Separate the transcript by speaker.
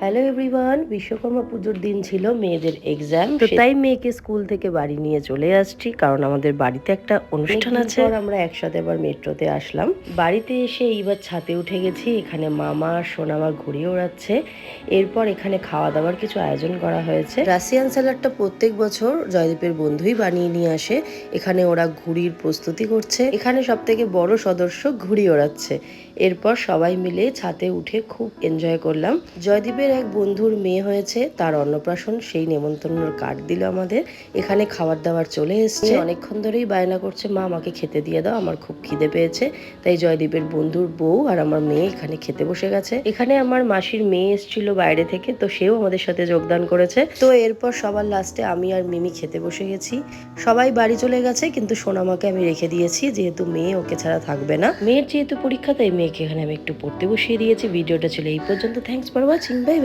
Speaker 1: Hello everyone, Vishwakarma পুজোর দিন ছিল মেয়েদের এক্সাম, তো তাই মেয়েকে স্কুল থেকে বাড়ি নিয়ে চলে আসছি, কারণ আমাদের বাড়িতে একটা অনুষ্ঠান আছে। আমরা একসাথে আবার মেট্রোতে আসলাম। বাড়িতে এসে এইবার ছাদে উঠে গেছি। এখানে মামা সোনামা ঘুড়ি ওড়াচ্ছে। এরপর এখানে খাওয়া দাওয়ার কিছু আয়োজন করা হয়েছে। রাশিয়ান স্যালাডটা প্রত্যেক বছর জয়দীপের বন্ধুই বানিয়ে নিয়ে আসে। এখানে ওরা ঘুড়ির প্রস্তুতি করছে। এখানে সব থেকে বড় সদস্য ঘুড়ি ওড়াচ্ছে। এরপর সবাই মিলে ছাদে উঠে খুব এনজয় করলাম। জয়দীপের এক বন্ধুর মেয়ে হয়েছে, তার অন্নপ্রাশন, সেই নেমন্তন্নর কার্ড দিল আমাদের। এখানে খাবার দাবার চলে এসছে। অনেকক্ষণ ধরেই বায়না করছে, মা আমাকে খেতে দিয়ে দাও, আমার খুব খিদে পেয়েছে। তাই জয়দীপের বন্ধুর বউ আর আমার মেয়ে এখানে খেতে বসে গেছে। এখানে আমার মাসির মেয়ে এসেছিল বাইরে থেকে, তো সেও আমাদের সাথে যোগদান করেছে। তো এরপর সবার লাস্টে আমি আর মিমি খেতে বসে গেছি। সবাই বাড়ি চলে গেছে, কিন্তু সোনামাকে আমি রেখে দিয়েছি, যেহেতু মেয়ে ওকে ছাড়া থাকবে না। মেয়ের যেহেতু পরীক্ষা, তাই মেয়েকে এখানে আমি একটু পড়তে বসিয়ে দিয়েছি। ভিডিওটা ছিল এই পর্যন্ত। Thanks for watching. বাই।